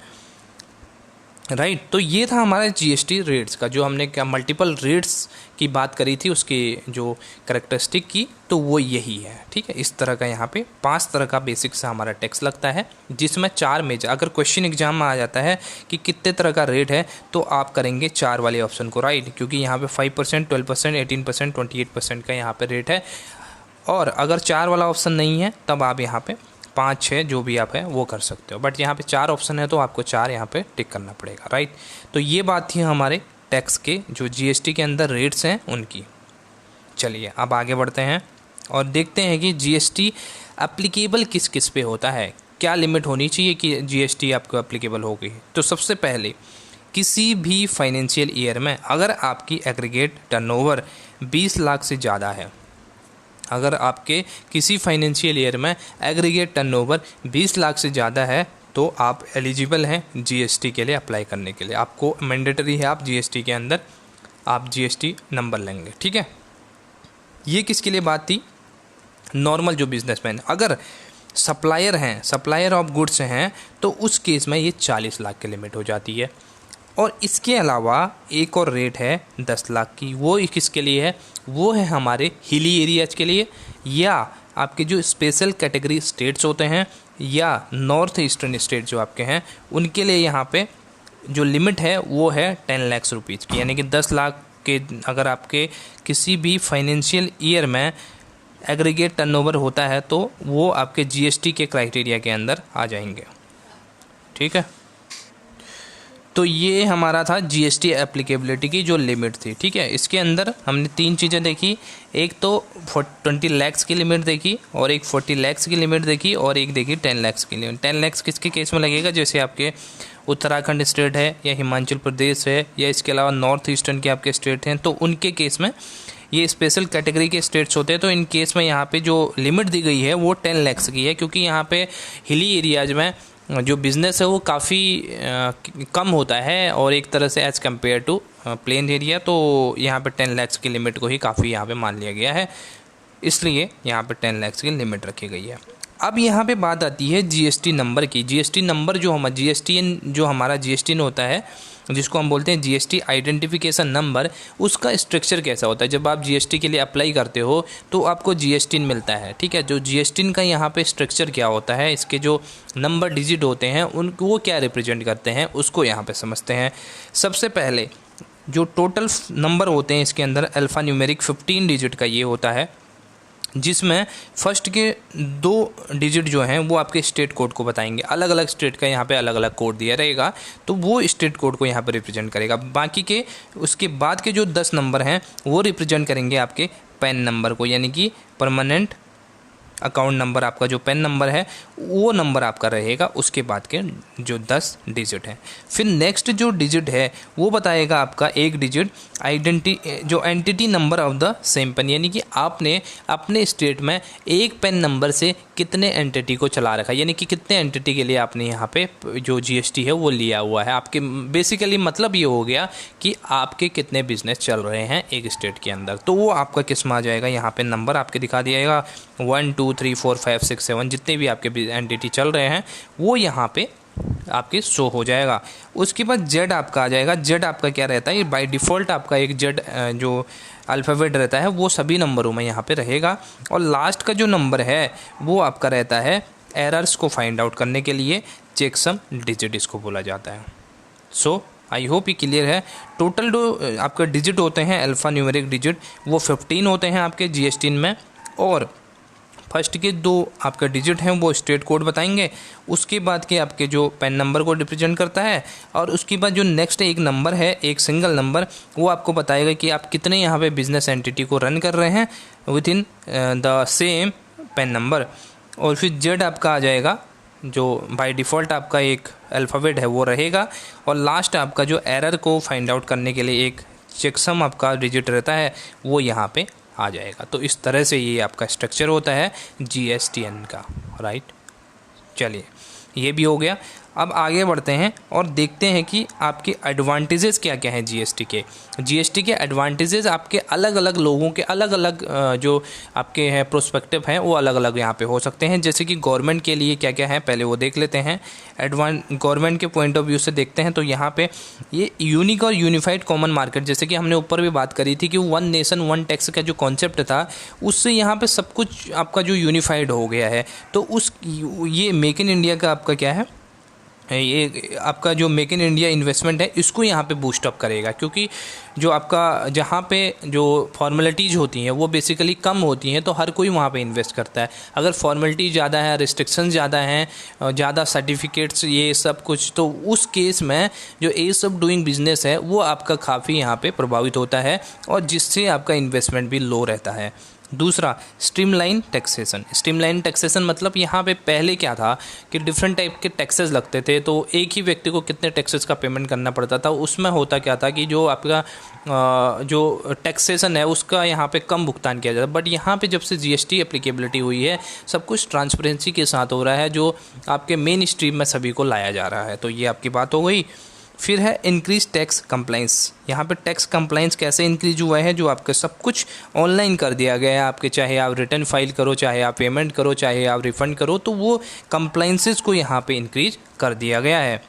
राइट। तो ये था हमारा जीएसटी रेट्स का, जो हमने क्या मल्टीपल रेट्स की बात करी थी, उसकी जो कैरेक्टरिस्टिक की, तो वो यही है, ठीक है। इस तरह का यहाँ पे 5 तरह का बेसिक से हमारा टैक्स लगता है, जिसमें 4 मेजर, अगर क्वेश्चन एग्जाम में आ जाता है कि कितने तरह का रेट है, तो आप करेंगे 4 वाले ऑप्शन को, राइट, क्योंकि यहाँ पे 5%, 12%, 18%, 28% का यहाँ पे रेट है। और अगर 4 वाला ऑप्शन नहीं है, तब आप यहाँ पे 5, 6 जो भी आप है वो कर सकते हो, बट यहाँ पे 4 ऑप्शन है तो आपको 4 यहाँ पे टिक करना पड़ेगा, राइट। तो ये बात थी हमारे टैक्स के जो जीएसटी के अंदर रेट्स हैं उनकी। चलिए अब आगे बढ़ते हैं और देखते हैं कि जीएसटी एप्लीकेबल किस किस पे होता है, क्या लिमिट होनी चाहिए कि जीएसटी आपको एप्लीकेबल होगी। तो सबसे पहले किसी भी फाइनेंशियल ईयर में अगर आपकी एग्रीगेट टर्नओवर 20 लाख से ज़्यादा है, अगर आपके किसी फाइनेंशियल ईयर में एग्रीगेट टर्नओवर 20 लाख से ज़्यादा है, तो आप एलिजिबल हैं जीएसटी के लिए अप्लाई करने के लिए। आपको मैंडेटरी है, आप जीएसटी के अंदर आप जीएसटी नंबर लेंगे, ठीक है। ये किसके लिए बात थी? नॉर्मल जो बिजनेसमैन, अगर सप्लायर हैं, सप्लायर ऑफ गुड्स हैं, तो उस केस में ये 40 लाख की लिमिट हो जाती है। और इसके अलावा एक और रेट है 10 लाख की, वो किसके लिए है? वो है हमारे हिली एरियाज के लिए, या आपके जो स्पेशल कैटेगरी स्टेट्स होते हैं, या नॉर्थ ईस्टर्न स्टेट जो आपके हैं, उनके लिए यहाँ पे जो लिमिट है वो है 10 लाख रुपीज़ की, यानी कि 10 लाख के अगर आपके किसी भी फाइनेंशियल ईयर में एग्रीगेट टर्नओवर होता है, तो वो आपके जीएसटी के क्राइटेरिया के अंदर आ जाएंगे, ठीक है। तो ये हमारा था जीएसटी एप्लीकेबिलिटी की जो लिमिट थी, ठीक है। इसके अंदर हमने 3 चीज़ें देखी, एक तो 20 लाख की लिमिट देखी, और एक 40 लाख की लिमिट देखी, और एक देखी 10 लाख की लिमिट। 10 लाख किसके केस में लगेगा? जैसे आपके उत्तराखंड स्टेट है, या हिमाचल प्रदेश है, या इसके अलावा नॉर्थ ईस्टर्न के आपके स्टेट हैं, तो उनके केस में ये स्पेशल कैटेगरी के स्टेट्स होते हैं। तो इन केस में यहाँ पे जो लिमिट दी गई है वो 10 लाख की है, क्योंकि यहाँ पे हिली एरियाज में जो बिज़नेस है वो काफ़ी कम होता है, और एक तरह से as compare to plain area, तो यहाँ पे 10 लाख की लिमिट को ही काफ़ी यहाँ पे मान लिया गया है, इसलिए यहाँ पे 10 लाख की लिमिट रखी गई है। अब यहाँ पे बात आती है जीएसटी नंबर की। जीएसटी नंबर जो हमारा जीएसटी होता है, जिसको हम बोलते हैं जीएसटी आइडेंटिफिकेशन नंबर, उसका स्ट्रक्चर कैसा होता है? जब आप जीएसटी के लिए अप्लाई करते हो तो आपको जीएसटी मिलता है, ठीक है। जो जीएसटी का यहाँ पे स्ट्रक्चर क्या होता है, इसके जो नंबर डिजिट होते हैं उनको वो क्या रिप्रेजेंट करते हैं, उसको यहाँ पे समझते हैं। सबसे पहले जो टोटल नंबर होते हैं इसके अंदर अल्फ़ा न्यूमेरिक 15 डिजिट का ये होता है, जिसमें फर्स्ट के 2 डिजिट जो हैं वो आपके स्टेट कोड को बताएंगे। अलग अलग स्टेट का यहाँ पे अलग अलग कोड दिया रहेगा, तो वो स्टेट कोड को यहाँ पे रिप्रेजेंट करेगा। बाकी के उसके बाद के जो 10 नंबर हैं वो रिप्रेजेंट करेंगे आपके पैन नंबर को, यानी कि परमानेंट अकाउंट नंबर। आपका जो पैन नंबर है वो नंबर आपका रहेगा, उसके बाद के जो 10 डिजिट हैं। फिर नेक्स्ट जो डिजिट है वो बताएगा आपका एक डिजिट जो entity number of the same pen, यानी कि आपने अपने स्टेट में एक पेन नंबर से कितने एंटिटी को चला रखा है, यानी कि कितने एंटिटी के लिए आपने यहाँ पे जो जीएसटी है वो लिया हुआ है। आपके बेसिकली मतलब ये हो गया कि आपके कितने बिजनेस चल रहे हैं एक स्टेट के अंदर, तो वो आपका किस में आ जाएगा, यहाँ पे नंबर आपके दिखा दिएगा 1 2 3 4 5 6 7 जितने भी आपके एंटिटी चल रहे हैं वो यहाँ पे आपके शो हो जाएगा। उसके बाद जेड आपका आ जाएगा। जेड आपका क्या रहता है, ये बाय डिफ़ॉल्ट आपका एक जेड जो अल्फ़ाबेट रहता है वो सभी नंबरों में यहाँ पे रहेगा। और लास्ट का जो नंबर है वो आपका रहता है एरर्स को फाइंड आउट करने के लिए चेकसम डिजिट इसको बोला जाता है। सो आई होप ये क्लियर है। टोटल जो आपका डिजिट होते हैं अल्फ़ा न्यूमेरिक डिजिट वो 15 होते हैं आपके GST में, और फर्स्ट के 2 आपका डिजिट हैं वो स्टेट कोड बताएंगे, उसके बाद के आपके जो पैन नंबर को रिप्रेजेंट करता है, और उसके बाद जो नेक्स्ट एक नंबर है, एक सिंगल नंबर, वो आपको बताएगा कि आप कितने यहाँ पे बिजनेस एंटिटी को रन कर रहे हैं with in the same pan number. और फिर जेड आपका आ जाएगा जो बाय डिफ़ॉल्ट आपका एक अल्फ़ाबेट है वो रहेगा, और लास्ट आपका जो एरर को फाइंड आउट करने के लिए एक चेकसम आपका डिजिट रहता है वो यहाँ पे आ जाएगा। तो इस तरह से ये आपका स्ट्रक्चर होता है GSTN का, राइट। चलिए ये भी हो गया। अब आगे बढ़ते हैं और देखते हैं कि आपके एडवांटेजेस क्या क्या हैं GST के एडवांटेजेस आपके अलग अलग लोगों के अलग अलग जो आपके हैं प्रोस्पेक्टिव हैं वो अलग अलग यहाँ पे हो सकते हैं। जैसे कि गवर्नमेंट के लिए क्या क्या है पहले वो देख लेते हैं। गवर्नमेंट के पॉइंट ऑफ व्यू से देखते हैं तो यहाँ पे ये यूनिक और यूनिफाइड कॉमन मार्केट, जैसे कि हमने ऊपर भी बात करी थी कि 1 नेशन 1 टैक्स का जो कॉन्सेप्ट था उससे यहाँ पे सब कुछ आपका जो यूनिफाइड हो गया है। तो ये मेक इन इंडिया का आपका क्या है, ये आपका जो मेक इन इंडिया इन्वेस्टमेंट है इसको यहाँ पे बूस्ट अप करेगा, क्योंकि जो आपका जहाँ पे जो फॉर्मेलिटीज़ होती हैं वो बेसिकली कम होती हैं तो हर कोई वहाँ पे इन्वेस्ट करता है। अगर फॉर्मेलिटी ज़्यादा है, रिस्ट्रिक्शन ज़्यादा हैं, ज़्यादा सर्टिफिकेट्स ये सब कुछ, तो उस केस में जो एज ऑफ डूइंग बिजनेस है वो आपका काफ़ी यहाँ पे प्रभावित होता है, और जिससे आपका इन्वेस्टमेंट भी लो रहता है। दूसरा, स्ट्रीमलाइन टैक्सेशन मतलब यहाँ पे पहले क्या था कि डिफरेंट टाइप के टैक्सेस लगते थे, तो एक ही व्यक्ति को कितने टैक्सेस का पेमेंट करना पड़ता था। उसमें होता क्या था कि जो आपका जो टैक्सेशन है उसका यहाँ पे कम भुगतान किया जाता है। बट यहाँ पे जब से GST एप्लीकेबिलिटी हुई है सब कुछ ट्रांसपेरेंसी के साथ हो रहा है, जो आपके मेन स्ट्रीम में सभी को लाया जा रहा है। तो ये आपकी बात हो गई। फिर है इंक्रीज टैक्स कंप्लाइंस। यहाँ पे टैक्स कंप्लाइंस कैसे इंक्रीज हुआ है, जो आपका सब कुछ ऑनलाइन कर दिया गया है आपके, चाहे आप रिटर्न फाइल करो, चाहे आप पेमेंट करो, चाहे आप रिफंड करो, तो वो कंप्लाइंसेस को यहाँ पे इंक्रीज कर दिया गया है।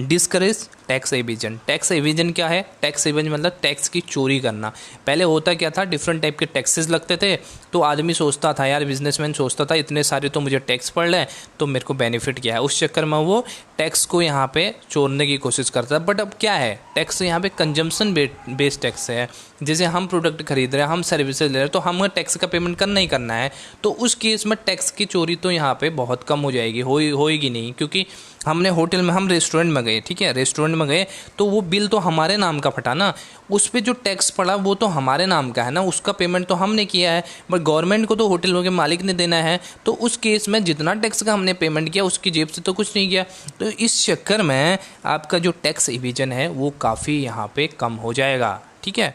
डिस्करेज टैक्स एविजन क्या है? टैक्स एविजन मतलब टैक्स की चोरी करना। पहले होता क्या था, डिफरेंट टाइप के टैक्सेस लगते थे, तो आदमी सोचता था, यार बिजनेसमैन सोचता था इतने सारे तो मुझे टैक्स पड़ रहे हैं तो मेरे को बेनिफिट क्या है, उस चक्कर में वो टैक्स को यहाँ पे चोरने की कोशिश करता है। बट अब क्या है, टैक्स यहाँ पे कंजम्पशन बेस्ड टैक्स है। जैसे हम प्रोडक्ट खरीद रहे हैं, हम सर्विसेज ले रहे हैं, तो हमें टैक्स का पेमेंट करना ही करना है। तो उस केस में टैक्स की चोरी तो यहाँ पे बहुत कम हो जाएगी, होएगी नहीं, क्योंकि हमने होटल में, हम रेस्टोरेंट में गए, ठीक है, रेस्टोरेंट में गए तो वो बिल तो हमारे नाम का फटा ना, उस पर जो टैक्स पड़ा वो तो हमारे नाम का है ना, उसका पेमेंट तो हमने किया है, बट गवर्नमेंट को तो होटल के मालिक ने देना है। तो उस केस में जितना टैक्स का हमने पेमेंट किया उसकी जेब से तो कुछ नहीं किया। तो इस चक्कर में आपका जो टैक्स इविजन है वो काफ़ी यहाँ पे कम हो जाएगा, ठीक है।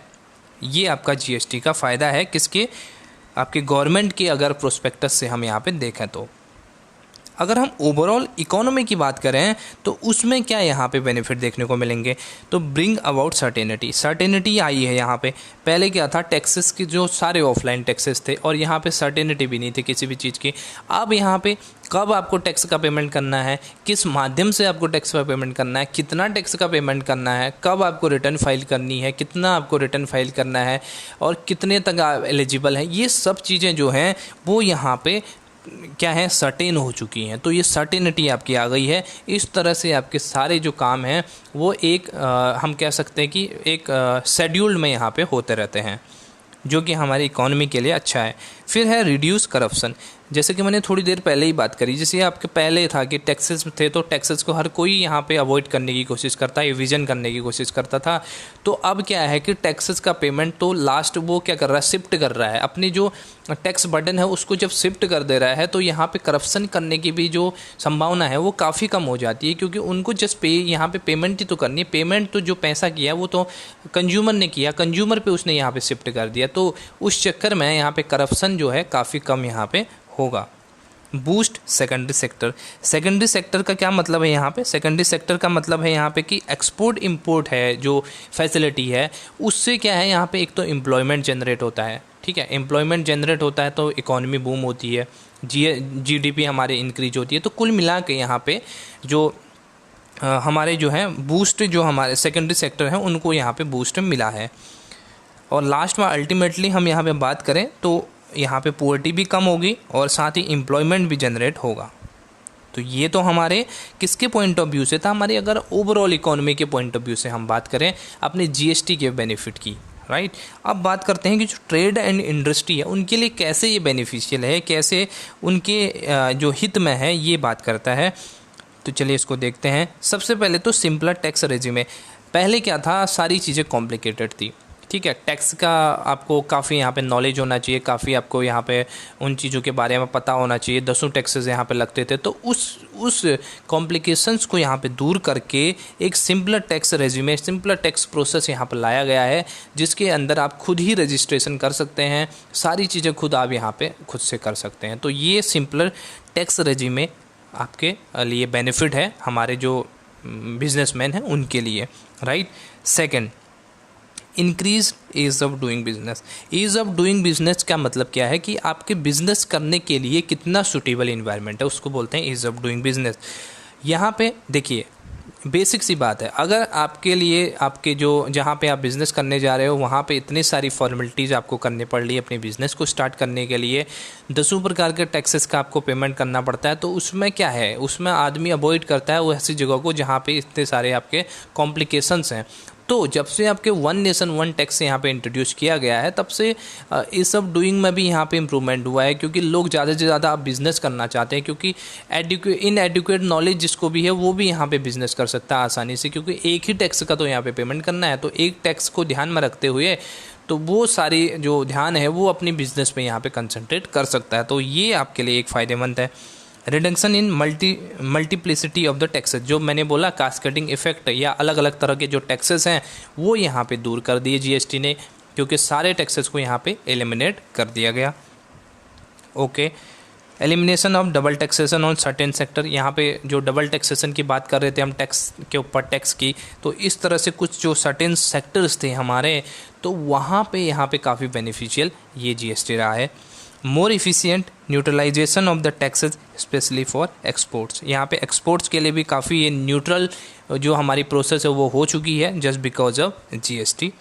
ये आपका GST का फ़ायदा है, किसके, आपके गवर्नमेंट के अगर प्रोस्पेक्टस से हम यहाँ पे देखें तो। अगर हम ओवरऑल इकोनॉमी की बात करें तो उसमें क्या यहाँ पे बेनिफिट देखने को मिलेंगे, तो ब्रिंग अबाउट सर्टेनिटी आई है यहाँ पे। पहले क्या था, टैक्सेस की जो सारे ऑफलाइन टैक्सेस थे और यहाँ पे सर्टेनिटी भी नहीं थी किसी भी चीज़ की। अब यहाँ पे कब आपको टैक्स का पेमेंट करना है, किस माध्यम से आपको टैक्स का पेमेंट करना है, कितना टैक्स का पेमेंट करना है, कब आपको रिटर्न फाइल करनी है, कितना आपको रिटर्न फाइल करना है और कितने तक आप एलिजिबल हैं, ये सब चीज़ें जो हैं वो यहाँ पे क्या है, सर्टेन हो चुकी हैं। तो ये सर्टेनिटी आपकी आ गई है। इस तरह से आपके सारे जो काम हैं वो एक हम कह सकते हैं कि एक शेड्यूल्ड में यहाँ पे होते रहते हैं, जो कि हमारी इकोनॉमी के लिए अच्छा है। फिर है रिड्यूस करप्शन। जैसे कि मैंने थोड़ी देर पहले ही बात करी, जैसे आपके पहले था कि टैक्सेस थे तो टैक्सेस को हर कोई यहाँ पे अवॉइड करने की कोशिश करता है, इविजन करने की कोशिश करता था। तो अब क्या है कि टैक्सेस का पेमेंट तो लास्ट वो क्या कर रहा है, शिफ्ट कर रहा है, अपनी जो टैक्स बर्डन है उसको जब शिफ्ट कर दे रहा है तो यहाँ पे करप्शन करने की भी जो संभावना है वो काफ़ी कम हो जाती है, क्योंकि उनको जस्ट यहाँ पे पेमेंट ही तो करनी है। पेमेंट तो जो पैसा किया वो तो कंज्यूमर ने किया, कंज्यूमर पे उसने यहाँ पे शिफ्ट कर दिया। तो उस चक्कर में यहाँ पे करप्शन जो है काफ़ी कम यहाँ पे होगा। बूस्ट सेकेंडरी सेक्टर का क्या मतलब है यहाँ पे, सेकेंडरी सेक्टर का मतलब है यहाँ पे कि एक्सपोर्ट इंपोर्ट है जो फैसिलिटी है, उससे क्या है यहाँ पे एक तो एम्प्लॉयमेंट जनरेट होता है, ठीक है, एम्प्लॉयमेंट जनरेट होता है तो इकोनॉमी बूम होती है, GDP हमारे इंक्रीज होती है। तो कुल मिला के यहाँ पे जो हमारे जो है बूस्ट, जो हमारे सेकेंडरी सेक्टर हैं उनको यहाँ पे बूस्ट मिला है। और लास्ट में अल्टीमेटली हम यहाँ पे बात करें तो यहाँ पे पुअर्टी भी कम होगी और साथ ही एम्प्लॉयमेंट भी जनरेट होगा। तो ये तो हमारे किसके पॉइंट ऑफ व्यू से था, हमारे अगर ओवरऑल इकोनॉमी के पॉइंट ऑफ व्यू से हम बात करें अपने जीएसटी के बेनिफिट की, राइट। अब बात करते हैं कि जो ट्रेड एंड इंडस्ट्री है उनके लिए कैसे ये बेनिफिशियल है, कैसे उनके जो हित में है, ये बात करता है। तो चलिए इसको देखते हैं। सबसे पहले तो सिंपलर टैक्स रेजिमे। पहले क्या था, सारी चीज़ें कॉम्प्लिकेटेड थी, ठीक है। टैक्स का आपको काफ़ी यहाँ पे नॉलेज होना चाहिए, काफ़ी आपको यहाँ पे उन चीज़ों के बारे में पता होना चाहिए। 10 टैक्सेस यहाँ पे लगते थे, तो उस कॉम्प्लिकेशंस को यहाँ पे दूर करके एक simpler tax resume, simpler tax process यहाँ पे लाया गया है, जिसके अंदर आप खुद ही रजिस्ट्रेशन कर सकते हैं, सारी चीज़ें खुद आप यहाँ पे खुद से कर सकते हैं। तो ये सिंपलर टैक्स रेज्यूमे आपके लिए बेनिफिट है, हमारे जो बिजनेसमैन हैं उनके लिए, right. Second, increase ease of doing business. Ease of doing business का मतलब क्या है कि आपके बिजनेस करने के लिए कितना सूटेबल इन्वायरमेंट है, उसको बोलते हैं ईज ऑफ डूइंग बिजनेस। यहाँ पे देखिए बेसिक सी बात है, अगर आपके लिए आपके जो जहाँ पे आप बिज़नेस करने जा रहे हो वहाँ पे इतनी सारी फॉर्मेलिटीज़ आपको करनी पड़ रही है अपने बिज़नेस को स्टार्ट करने के लिए, 10 प्रकार के टैक्सेस का आपको पेमेंट करना पड़ता है, तो उसमें क्या है, उसमें आदमी अवॉइड करता है वो ऐसी जगह को जहाँ पे इतने सारे आपके कॉम्प्लिकेशंस हैं। तो जब से आपके वन नेशन वन टैक्स यहाँ पे इंट्रोड्यूस किया गया है, तब से इस सब डूइंग में भी यहाँ पे इम्प्रूवमेंट हुआ है, क्योंकि लोग ज़्यादा से ज़्यादा आप बिज़नेस करना चाहते हैं, क्योंकि इनएडुकेट नॉलेज जिसको भी है वो भी यहाँ पे बिज़नेस कर सकता है आसानी से, क्योंकि एक ही टैक्स का तो यहाँ पे पेमेंट करना है। तो एक टैक्स को ध्यान में रखते हुए तो वो सारी जो ध्यान है वो अपनी बिज़नेस पे यहाँ पे कंसंट्रेट कर सकता है। तो ये आपके लिए एक फ़ायदेमंद है। Reduction in multiplicity of the taxes, जो मैंने बोला कास्केडिंग इफेक्ट या अलग अलग तरह के जो टैक्सेस हैं वो यहाँ पे दूर कर दिए जीएसटी ने, क्योंकि सारे टैक्सेस को यहाँ पे एलिमिनेट कर दिया गया। Okay, elimination of double taxation on certain sector. यहाँ पे जो डबल टैक्सेशन की बात कर रहे थे हम, टैक्स के ऊपर टैक्स की, तो इस तरह से कुछ जो सर्टेन सेक्टर्स थे हमारे, तो वहाँ पे यहाँ पे काफ़ी बेनिफिशियल ये जीएसटी रहा है। More efficient neutralisation of the taxes especially for exports. यहाँ पे एक्सपोर्ट्स के लिए भी काफ़ी ये न्यूट्रल जो हमारी प्रोसेस है वो हो चुकी है just because of GST.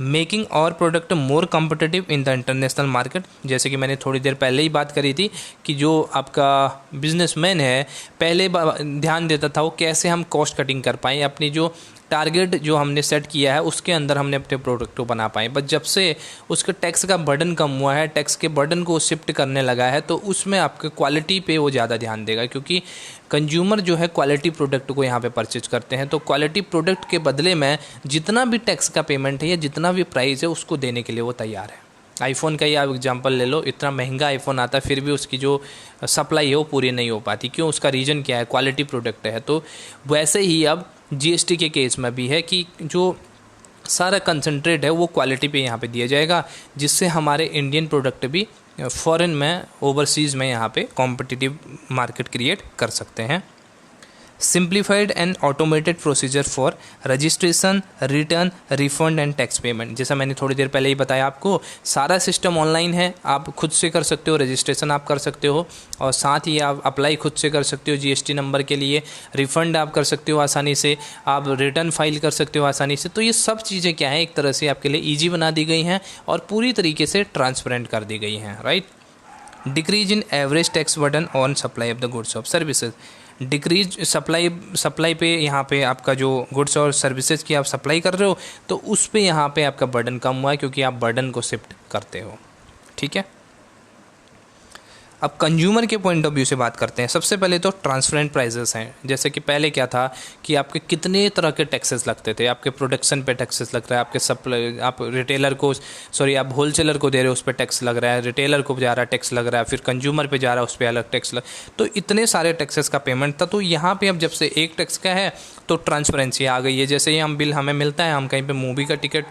Making और product more competitive in the international market. जैसे कि मैंने थोड़ी देर पहले ही बात करी थी कि जो आपका बिजनेसमैन है पहले ध्यान देता था वो कैसे हम कॉस्ट कटिंग कर पाएँ, अपनी जो टारगेट जो हमने सेट किया है उसके अंदर हमने अपने प्रोडक्ट को बना पाए। बट जब से उसके टैक्स का बर्डन कम हुआ है, टैक्स के बर्डन को शिफ्ट करने लगा है, तो उसमें आपके क्वालिटी पे वो ज़्यादा ध्यान देगा, क्योंकि कंज्यूमर जो है क्वालिटी प्रोडक्ट को यहाँ पे परचेज करते हैं। तो क्वालिटी प्रोडक्ट के बदले में जितना भी टैक्स का पेमेंट है या जितना भी प्राइस है उसको देने के लिए वो तैयार है। आईफोन का ही आप एग्जांपल ले लो, इतना महंगा आईफोन आता है फिर भी उसकी जो सप्लाई है वो पूरी नहीं हो पाती। क्यों? उसका रीज़न क्या है? क्वालिटी प्रोडक्ट है। तो वैसे ही अब जीएसटी के केस में भी है कि जो सारा कंसंट्रेट है वो क्वालिटी पे यहाँ पे दिया जाएगा, जिससे हमारे इंडियन प्रोडक्ट भी फॉरेन में, ओवरसीज़ में यहाँ पे कॉम्पिटिटिव मार्केट क्रिएट कर सकते हैं। Simplified and automated procedure for registration, return, refund and tax payment. जैसा मैंने थोड़ी देर पहले ही बताया आपको, सारा सिस्टम ऑनलाइन है, आप खुद से कर सकते हो, रजिस्ट्रेशन आप कर सकते हो और साथ ही आप अप्लाई खुद से कर सकते हो जीएसटी नंबर के लिए, रिफ़ंड आप कर सकते हो आसानी से, आप रिटर्न फाइल कर सकते हो आसानी से। तो ये सब चीज़ें क्या हैं, एक तरह से आपके लिए ईजी बना दी गई हैं और पूरी तरीके से ट्रांसपेरेंट कर दी गई हैं, right. Decrease in average tax burden on supply of the goods of services. Decrease supply पे यहाँ पे आपका जो गुड्स और सर्विसेज की आप सप्लाई कर रहे हो तो उस पे यहाँ पे आपका बर्डन कम हुआ है, क्योंकि आप बर्डन को शिफ्ट करते हो, ठीक है। अब कंज्यूमर के पॉइंट ऑफ व्यू से बात करते हैं। सबसे पहले तो ट्रांसपेरेंट प्राइजेस हैं। जैसे कि पहले क्या था कि आपके कितने तरह के टैक्सेस लगते थे, आपके प्रोडक्शन पे टैक्सेस लग रहा है, आपके सप्लाई, आप रिटेलर को आप होलसेलर को दे रहे हो उस पर टैक्स लग रहा है, रिटेलर को जा रहा है टैक्स लग रहा है, फिर कंज्यूमर पे जा रहा है उस पर अलग टैक्स तो इतने सारे टैक्सेस का पेमेंट था। तो यहाँ पे अब जब से एक टैक्स का है तो ट्रांसपेरेंसी आ गई है। जैसे ही हम बिल हमें मिलता है, हम कहीं पर मूवी का टिकट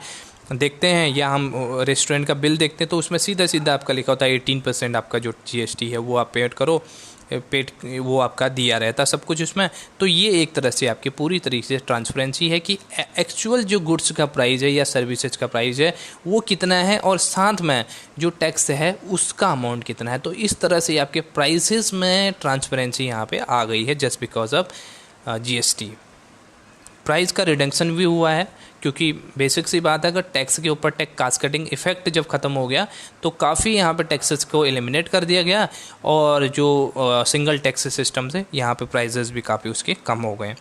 देखते हैं या हम रेस्टोरेंट का बिल देखते हैं तो उसमें सीधा सीधा आपका लिखा होता है 18% आपका जो जीएसटी है वो आप पेड करो, वो आपका दिया रहता सब कुछ उसमें। तो ये एक तरह से आपकी पूरी तरीके से ट्रांसपेरेंसी है कि एक्चुअल जो गुड्स का प्राइस है या सर्विसेज का प्राइस है वो कितना है और साथ में जो टैक्स है उसका अमाउंट कितना है। तो इस तरह से आपके प्राइसेस में ट्रांसपेरेंसी यहाँ पे आ गई है just because of GST. Price का रिडक्शन भी हुआ है, क्योंकि बेसिक सी बात है, अगर टैक्स के ऊपर टैक्स कास्केडिंग इफेक्ट जब ख़त्म हो गया तो काफ़ी यहाँ पे टैक्सेस को एलिमिनेट कर दिया गया, और जो सिंगल टैक्स सिस्टम से यहाँ पे प्राइजेस भी काफ़ी उसके कम हो गए,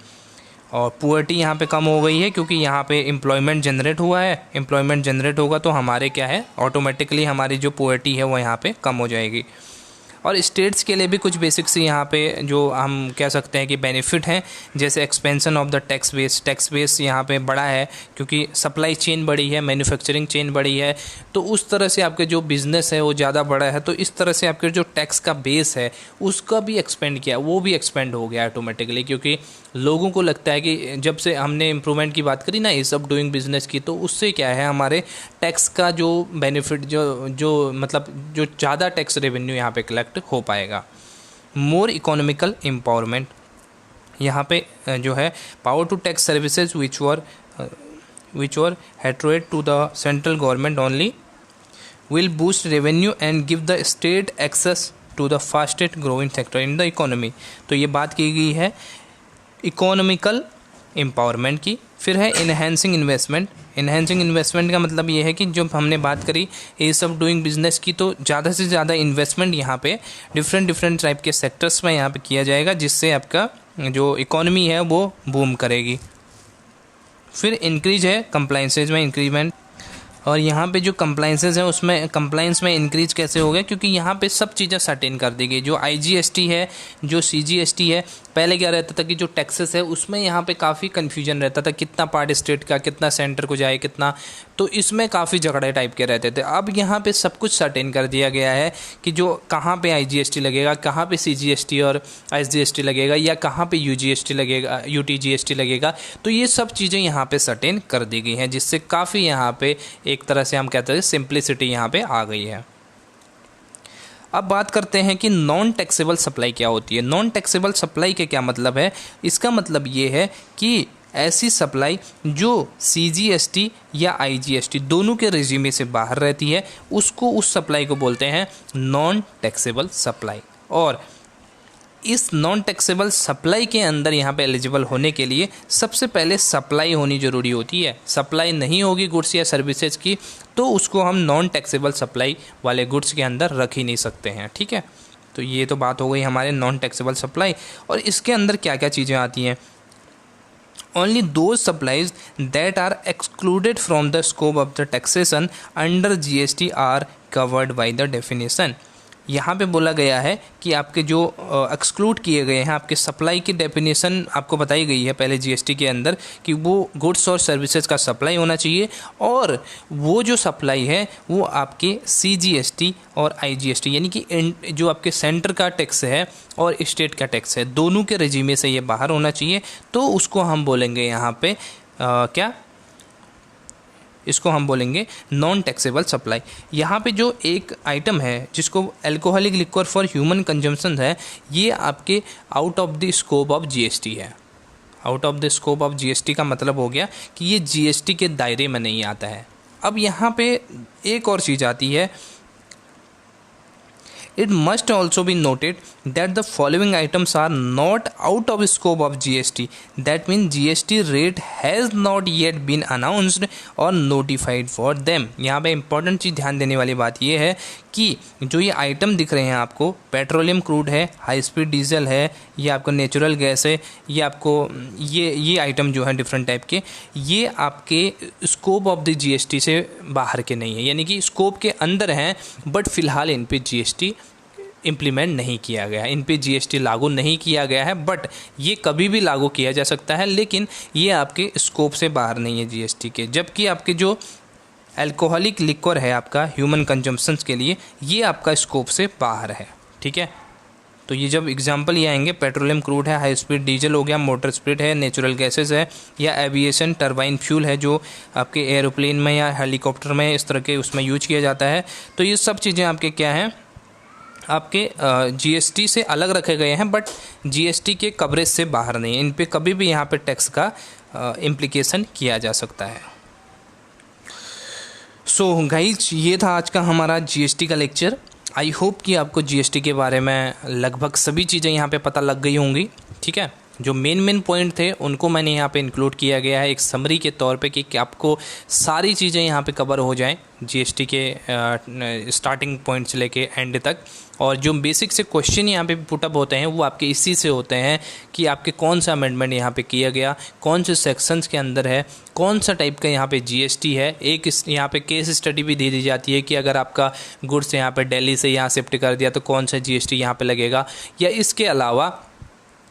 और पुअर्टी यहाँ पे कम हो गई है, क्योंकि यहाँ पे एम्प्लॉयमेंट जनरेट हुआ है। एम्प्लॉयमेंट जनरेट होगा तो हमारे क्या है, ऑटोमेटिकली हमारी जो पुअर्टी है वो यहाँ पे कम हो जाएगी। और स्टेट्स के लिए भी कुछ बेसिक्स यहाँ पे जो हम कह सकते हैं कि बेनिफिट हैं, जैसे expansion of the tax base यहाँ पे बड़ा है, क्योंकि सप्लाई चेन बड़ी है, मैन्युफैक्चरिंग चेन बड़ी है, तो उस तरह से आपके जो बिज़नेस है वो ज़्यादा बड़ा है, तो इस तरह से आपके जो टैक्स का बेस है उसका भी एक्सपेंड किया, वो भी एक्सपेंड हो गया ऑटोमेटिकली, क्योंकि लोगों को लगता है कि जब से हमने इम्प्रूवमेंट की बात करी ना ईज़ ऑफ डूइंग बिजनेस की, तो उससे क्या है, हमारे टैक्स का जो बेनिफिट जो मतलब जो ज़्यादा टैक्स रेवेन्यू यहाँ पे कलेक्ट हो पाएगा। मोर इकोनॉमिकल एम्पावरमेंट, यहाँ पे जो है power to tax services which were hitherto to the central government only will boost revenue and give the state access to the fastest growing sector in the economy. तो ये बात की गई है इकोनॉमिकल एम्पावरमेंट की। फिर है इन्हेंसिंग इन्वेस्टमेंट। इन्हेंसिंग इन्वेस्टमेंट का मतलब ये है कि जब हमने बात करी ईज़ ऑफ डूइंग बिजनेस की, तो ज़्यादा से ज़्यादा इन्वेस्टमेंट यहाँ पे डिफरेंट टाइप के सेक्टर्स में यहाँ पे किया जाएगा, जिससे आपका जो इकोनॉमी है वो बूम करेगी। फिर इंक्रीज है कंप्लाइंसेज में इंक्रीजमेंट, और यहाँ पे जो कंप्लाइंसेस हैं उसमें कंप्लाइंस में इंक्रीज कैसे हो गया, क्योंकि यहाँ पे सब चीज़ें सर्टेन कर दी गई। जो आईजीएसटी है, जो सीजीएसटी है, पहले क्या रहता था कि जो टैक्सेस है उसमें यहाँ पे काफ़ी कन्फ्यूजन रहता था, कितना पार्ट स्टेट का, कितना सेंटर को जाए, कितना, तो इसमें काफ़ी झगड़े टाइप के रहते थे। अब यहाँ पे सब कुछ सर्टेन कर दिया गया है कि जो कहाँ पे आईजीएसटी लगेगा, कहाँ पे सीजीएसटी और एसजीएसटी लगेगा, या कहाँ पे यूजीएसटी लगेगा, यूटीजीएसटी लगेगा, तो ये सब चीज़ें यहाँ पे सर्टेन कर दी गई हैं, जिससे काफ़ी यहाँ पे एक तरह से हम कहते हैं सिंप्लिसिटी यहाँ पे आ गई है। अब बात करते हैं कि नॉन टैक्सेबल सप्लाई क्या होती है। नॉन टैक्सेबल सप्लाई के क्या मतलब है, इसका मतलब ये है कि ऐसी सप्लाई जो सीजीएसटी या आईजीएसटी दोनों के रेजिमे से बाहर रहती है, उसको उस सप्लाई को बोलते हैं नॉन टैक्सेबल सप्लाई। और इस नॉन टैक्सेबल सप्लाई के अंदर यहाँ पे एलिजिबल होने के लिए सबसे पहले सप्लाई होनी ज़रूरी होती है। सप्लाई नहीं होगी गुड्स या सर्विसेज की, तो उसको हम नॉन टैक्सेबल सप्लाई वाले गुड्स के अंदर रख ही नहीं सकते हैं। ठीक है, तो ये तो बात हो गई हमारे नॉन टैक्सेबल सप्लाई। और इसके अंदर क्या क्या चीज़ें आती हैं, only those supplies that are excluded from the scope of the taxation under GST are covered by the definition। यहाँ पे बोला गया है कि आपके जो एक्सक्लूड किए गए हैं, आपके सप्लाई की डेफिनेशन आपको बताई गई है पहले जीएसटी के अंदर, कि वो गुड्स और सर्विसेज का सप्लाई होना चाहिए, और वो जो सप्लाई है वो आपके सीजीएसटी और आईजीएसटी यानी कि जो आपके सेंटर का टैक्स है और स्टेट का टैक्स है, दोनों के रेजिमे से ये बाहर होना चाहिए। तो उसको हम बोलेंगे यहाँ पे क्या, इसको हम बोलेंगे नॉन टैक्सेबल सप्लाई। यहाँ पे जो एक आइटम है जिसको alcoholic liquor for human consumption है, ये आपके out of the scope of GST है। Out of the scope of GST का मतलब हो गया कि ये जीएसटी के दायरे में नहीं आता है। अब यहाँ पे एक और चीज़ आती है, It must also be noted that the following items are not out of scope of GST. That means GST rate has not yet been announced or notified for them। यहाँ पे इम्पॉर्टेंट चीज़ ध्यान देने वाली बात ये है कि जो ये आइटम दिख रहे हैं आपको, पेट्रोलियम क्रूड है, हाई स्पीड डीजल है, ये आपको नेचुरल गैस है, ये आपको ये आइटम जो है डिफरेंट टाइप के, ये आपके स्कोप ऑफ द जीएसटी से बाहर के नहीं है, यानी कि स्कोप के अंदर हैं, बट फिलहाल इन पे जीएसटी इम्प्लीमेंट नहीं किया गया है, इन पे जीएसटी लागू नहीं किया गया है, बट ये कभी भी लागू किया जा सकता है, लेकिन ये आपके स्कोप से बाहर नहीं है जीएसटी के। जबकि आपके जो अल्कोहलिक लिक्वर है आपका ह्यूमन कंजम्पशंस के लिए, ये आपका स्कोप से बाहर है। ठीक है, तो ये जब एग्जांपल ये आएंगे, पेट्रोलियम क्रूड है, हाई स्पीड डीजल हो गया, मोटर स्पीड है, नेचुरल गैसेस है, या एविएशन टरबाइन फ्यूल है जो आपके एरोप्लेन में या हेलीकॉप्टर में इस तरह के उसमें यूज किया जाता है। तो ये सब चीज़ें आपके क्या हैं, आपके जीएसटी से अलग रखे गए हैं, बट जीएसटी के कवरेज से बाहर नहीं है। इन पे कभी भी यहाँ पे टैक्स का इम्प्लीकेशन किया जा सकता है। सो गाइज, ये था आज का हमारा जीएसटी का लेक्चर। आई होप कि आपको जीएसटी के बारे में लगभग सभी चीज़ें यहाँ पे पता लग गई होंगी। ठीक है, जो मेन पॉइंट थे उनको मैंने यहाँ पे इंक्लूड किया गया है एक समरी के तौर पे कि आपको सारी चीज़ें यहाँ पे कवर हो जाएं जीएसटी के स्टार्टिंग पॉइंट से लेके एंड तक। और जो बेसिक से क्वेश्चन यहाँ पे पुटअप होते हैं वो आपके इसी से होते हैं कि आपके कौन सा अमेंडमेंट यहाँ पे किया गया, कौन से सेक्शंस के अंदर है, कौन सा टाइप का यहाँ पे जीएसटी है। एक यहाँ पे केस स्टडी भी दे दी जाती है कि अगर आपका गुड्स यहाँ पे दिल्ली से यहाँ शिफ्ट कर दिया तो कौन सा जीएसटी यहाँ पे लगेगा, या इसके अलावा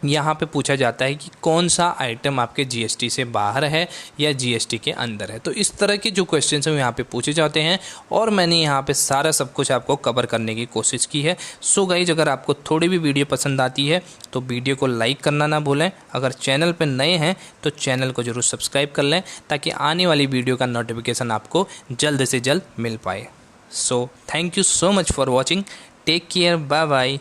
यहाँ पे पूछा जाता है कि कौन सा आइटम आपके जीएसटी से बाहर है या जीएसटी के अंदर है। तो इस तरह के जो क्वेश्चन हैं वो यहाँ पे पूछे जाते हैं और मैंने यहाँ पे सारा सब कुछ आपको कवर करने की कोशिश की है। सो गाइज, अगर आपको थोड़ी भी वीडियो पसंद आती है तो वीडियो को लाइक करना ना भूलें। अगर चैनल पर नए हैं तो चैनल को ज़रूर सब्सक्राइब कर लें ताकि आने वाली वीडियो का नोटिफिकेशन आपको जल्द से जल्द मिल पाए। So thank you so much for watching. Take care, bye bye.